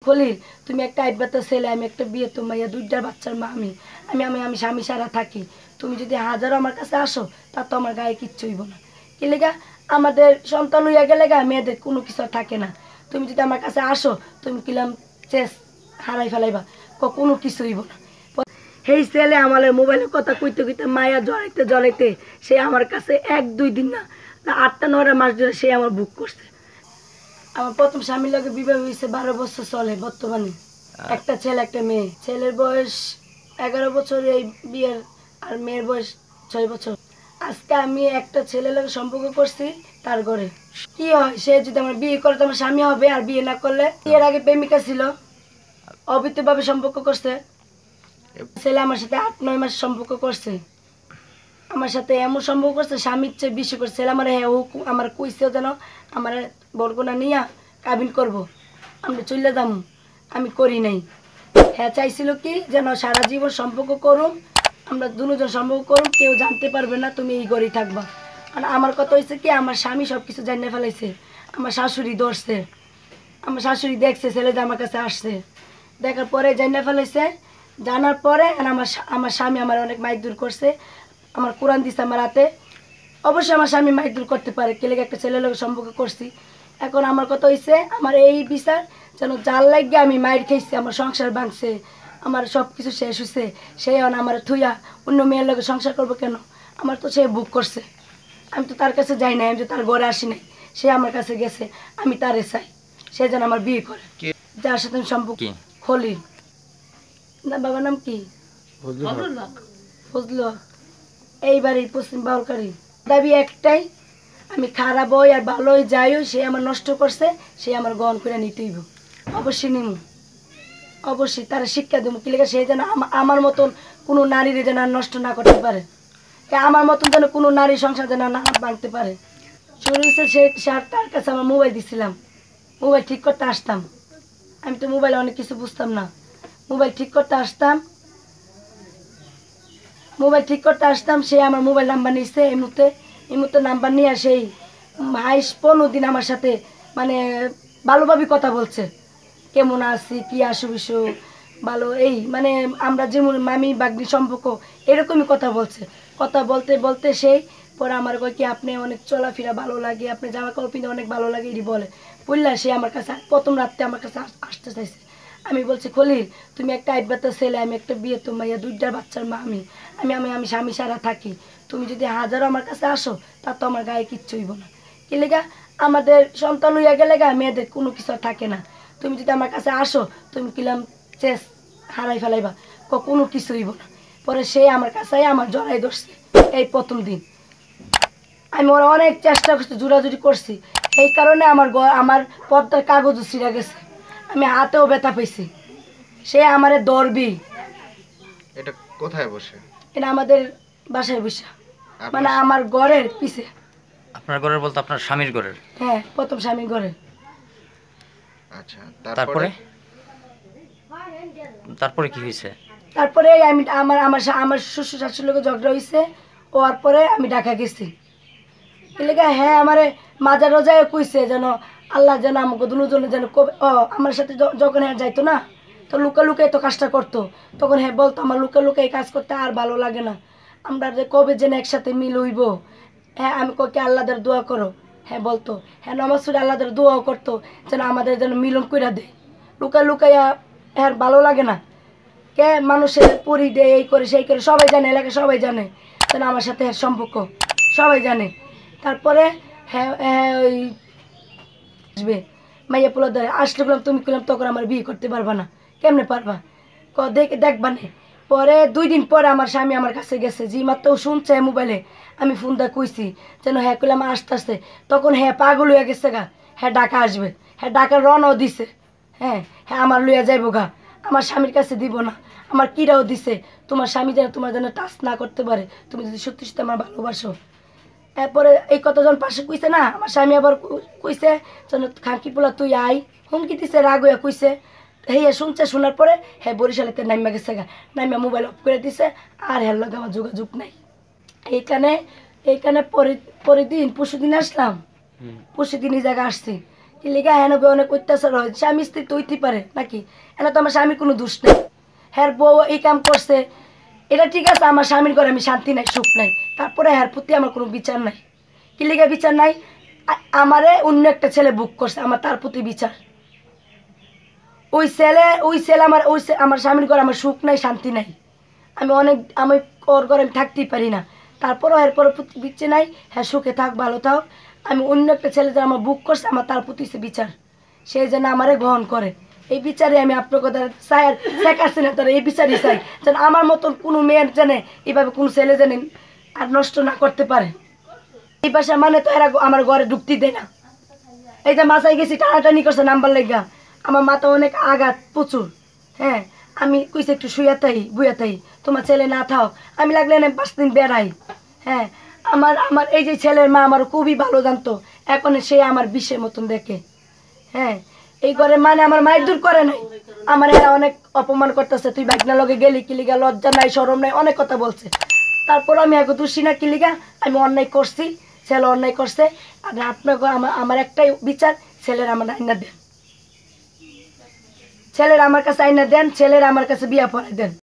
খলিল তুমি একটা আইবাতা ছেলে, আমি একটা বিয়ে তো মাইয়া, দুইটার বাচ্চার মা আমি আমি আমি আমি স্বামী সারা থাকি। তুমি যদি হাজারও আমার কাছে আসো তা তো আমার গায়ে কিচ্ছু হইব না। কি লেগা? আমাদের সন্তান হইয়া গেলে গা মেয়েদের কোনো কিছু আর থাকে না। তুমি যদি আমার কাছে আসো তুমি কিলাম চেস হারাই ফেলাইবা, কোনো কিছু হইব না। সেই ছেলে আমার মোবাইলের কথা কইতে কইতে মায়া জড়াইতে জড়াইতে সে আমার কাছে 1-2 দিন না 8টা-9টা মাস ধরে সে আমার বুক করছে। আমার প্রথম স্বামীর লগে বিবাহ হয়েছে 12 বছর চলে বর্তমানে। একটা ছেলে একটা মেয়ে। ছেলের বয়স 11 বছর এই বিয়ের, আর মেয়ের বয়স 6 বছর। আজকে আমি একটা ছেলের লগে সম্পর্ক করছি তার ঘরে। কি হয়, সে যদি আমার বিয়ে করে তো আমার স্বামী হবে, আর বিয়ে না করলে, বিয়ের আগে প্রেমিকা ছিল, অবৈধভাবে সম্পর্ক করছে। ছেলে আমার সাথে 8-9 মাস সম্পর্ক করছে, আমার সাথে এমন সম্পর্ক করছে স্বামীর চেয়ে বেশি করছে। ছেলে আমার হ্যাঁ ও আমার কইছেও যেন আমার বরগুনা নিয়া কাবিন করব, আমি চলে যাম, আমি করি নাই। হ্যাঁ চাইছিল কি যেন সারা জীবন সম্পর্ক করুম, আমরা দুজন সম্পর্ক করুম, কেউ জানতে পারবে না, তুমি এই ঘরেই থাকবা। আর আমার কথা হয়েছে কি, আমার স্বামী সব কিছু জানিয়ে ফেলাইছে। আমার শাশুড়ি ধরছে, আমার শাশুড়ি দেখছে ছেলেটা আমার কাছে আসছে, দেখার পরে জানিয়ে ফেলাইছে। জানার পরে আমার স্বামী আমার অনেক মাইক করছে, আমার কোরআন দিছে আমার হাতে। অবশ্যই আমার স্বামী মাইক করতে পারে, কেলে একটা ছেলের লোক সম্পর্ক করছি। এখন আমার কথা হয়েছে আমার এই বিচার যেন যার লাগে আমি মাইর খেয়েছি, আমার সংসার ভাঙছে, আমার সব কিছু শেষ হয়েছে, সে আমার থুইয়া অন্য মেয়ের লোকের সংসার করবো কেন? আমার তো সে বুক করছে, আমি তো তার কাছে যাই নাই, আমি তো তার ঘরে আসি নাই, সে আমার কাছে গেছে, আমি তারে চাই, সে যেন আমার বিয়ে করে। যার সাথে আমি সম্পর্ক, খলিল না, বাবার নাম কি? ফজলু। এই বাড়ির পশ্চিম বাউলকারী। দাবি একটাই, আমি খারাপ হই আর ভালো হই যাই হই, সে আমার নষ্ট করছে, সে আমার গ্রহণ করে নিতেইব, অবশ্যই নিমু, অবশ্যই তারা শিক্ষা দেবো। কি লেগে সে যেন আমার মতন কোনো নারীর যেন নষ্ট না করতে পারে, আমার মতন যেন কোনো নারী সংসার যেন না ভাঙতে পারে। শরীরে সে তার কাছে আমার মোবাইল দিছিলাম, মোবাইল ঠিক করতে আসতাম, আমি তো মোবাইলে অনেক কিছু বুঝতাম না, মোবাইল ঠিক করতে আসতাম, সে আমার মোবাইল নাম্বার নিচ্ছে, এই মুহূর্তে নাম্বার নিয়ে সেই 15 দিন আমার সাথে মানে ভালোভাবে কথা বলছে, কেমন আছি, কি আসুক ভালো, এই মানে আমরা যেমন মামি বাগনি সম্পর্ক এরকমই কথা বলছে। কথা বলতে বলতে সেই পরে আমার কয় কি আপনি অনেক চলাফেরা ভালো লাগে, আপনি জামা কাপড় পিঁধে অনেক ভালো লাগে, এটি বলে বললা। সে আমার কাছে প্রথম রাত্রে আমার কাছে আসতে চাইছে। আমি বলছি খলিল তুমি একটা আইবাতা ছেলে, আমি একটা বিয়ে তো মাইয়া, দুইটার বাচ্চার মা আমি আমি আমি আমি স্বামী সারা থাকি। তুমি যদি হাজারও আমার কাছে আসো তা তো আমার গায়ে কিচ্ছু হইব না। কি লেগা? আমাদের সন্তান হইয়া গেলে গা মেয়েদের কোনো কিছু থাকে না। তুমি যদি আমার কাছে আসো তুমি কিলাম চেস হারাই ফেলাইবা, কোনো কিছু হইব না। পরে সে আমার কাছে আমার জড়াই ধরছে এই প্রথম দিন। আমি ওরা অনেক চেষ্টা করছি, জোরাজুরি করছি, এই কারণে আমার পদ্মার কাগজও ছিঁড়া গেছে, আমি হাতেও ব্যথা পেয়েছি। সে আমারে দরবি। এটা কোথায় বসে? এটা আমাদের বাসায় বসে, মানে আমার ঘরের পিছে। আপনার ঘরের বলতে আপনার স্বামীর ঘরের? হ্যাঁ, প্রথম স্বামীর ঘরে। আচ্ছা, তারপরে কি হয়েছে? তারপরে আমি আমার আমার আমার শ্বশুর শাশুড়ির লোকে ঝগড়া হয়েছে, ওর পরে আমি ঢাকা গেছি। এলাকা হ্যাঁ আমার মাজার রোজায় কইছে যেন আল্লাহ যেন আমাকে দুজনে যেন কবে আমার সাথে যখন হ্যাঁ যাইতো না, তো লুকা লুকাই তো কাজটা করতো, তখন হ্যাঁ বলতো আমার লুকা লুকাই কাজ করতে আর ভালো লাগে না, আমরা যে কবে যেন একসাথে মিল হইব। হ্যাঁ আমি ককে আল্লাহদের দোয়া করো, হ্যাঁ বলতো, হ্যাঁ নামাজ পড়ে আল্লাহদের দোয়াও করতো যেন আমাদের যেন মিলন কইরা দেয়। লুকাইয়া হ্যাঁ ভালো লাগে না, কে মানুষের পরি দেয়, এই করে সেই করে, সবাই জানে, এলাকা সবাই জানে যেন আমার সাথে সম্পর্ক সবাই জানে। তারপরে হ্যাঁ হ্যাঁ ওই আসবে মাইয়া পোলা ধরে আসলে বললাম তুমি করলাম তখন আমার বিয়ে করতে পারবা না, কেমনে পারবা, দেখবা না। পরে 2 দিন পরে আমার স্বামী আমার কাছে গেছে, যে মাত্র শুনছে মোবাইলে আমি ফোনটা কইছি যেন হ্যাঁ করলাম আসতে আসতে, তখন হ্যাঁ পাগল হয়ে গেছে গা, হ্যাঁ ঢাকা আসবে, হ্যাঁ ঢাকার রনও দিছে, হ্যাঁ হ্যাঁ আমার লইয়া যাইবো গা, আমার স্বামীর কাছে দিব না, আমার কিরাও দিছে, তোমার স্বামী যেন তোমার যেন টাচ না করতে পারে, তুমি যদি সত্যি সত্যি আমার ভালোবাসো। এরপরে এই কথা যখন পাশে কইছে না, আমার স্বামী আবার কইছে যেন খাঁকি পোলা তুই আই, হুমকি দিছে, রাগ হইয়া কইছে। হ্যাঁ শুনছে, শোনার পরে হ্যাঁ বরিশালেতে নাইমা গেছে গা, নাইমা মোবাইল অফ করে দিছে, আর হ্যার লগে আমার যোগাযোগ নাই। এইখানে পরের দিন পরশুদিন আসলাম, পরশুদিন এই জায়গায় আসছি, কি লিগা হ্যাঁ অনেক অত্যাচার হয়, স্বামী স্ত্রী তো হইতে পারে নাকি? এনে তো আমার স্বামীর কোনো দোষ নেই, হ্যার বউ এই কাম করছে, এটা ঠিক আছে, আমার স্বামীর ঘরে আমি শান্তি নাই সুখ নাই, তারপরে হ্যার প্রতি আমার কোনো বিচার নাই। কি লিগা বিচার নাই? আমারে অন্য একটা ছেলে বুক করছে, আমার তার প্রতি বিচার। ওই ছেলে আমার স্বামীর ঘরে আমার সুখ নাই শান্তি নাই, আমি ওর ঘরে আমি থাকতেই পারি না, তারপরও এরপরে বিচ্ছে নাই, হ্যাঁ সুখে থাক ভালো থাক। আমি অন্য একটা ছেলে যেন আমার বুক করছে, আমার তার প্রতি সে বিচার, সে যেন আমারে গ্রহণ করে। এই বিচারে আমি আপনার কথা চাই, শেখাচ্ছি না তারা এই বিচারই চাই, যেন আমার মতন কোনো মেয়ের জানে এইভাবে কোনো ছেলে জানে আর নষ্ট না করতে পারে। এই বাসা মানে তো এরা আমার ঘরে ঢুকতে দেয় না। এই যে মাথায় গেছি টানাটানি করছে নাম্বার লেগা, আমার মাথা অনেক আঘাত প্রচুর। হ্যাঁ, আমি কইছি একটু শুয়াতাই বুয়াতাই, তোমার ছেলে না থাও, আমি লাগলে না 5 দিন বেড়াই। হ্যাঁ, আমার আমার এই যে ছেলের মা আমার খুবই ভালো জানতো, এখন সে আমার বিষের মতন দেখে। হ্যাঁ, এই ঘরে মানে আমার মায়ের দূর করে নাই, আমার এরা অনেক অপমান করতেছে, তুই বাইকনা লগে গেলি কিলিগা, লজ্জা নাই শরম নাই, অনেক কথা বলছে। তারপর আমি এখন দোষী না কিলিগা, আমি অন্যায় করছি, ছেলে অন্যায় করছে। আর আপনাকে আমার একটাই বিচার, ছেলের আমার আইনা দেন, ছেলের আমার কাছে আইনা দেন, ছেলের আমার কাছে বিয়া পড়াই দেন।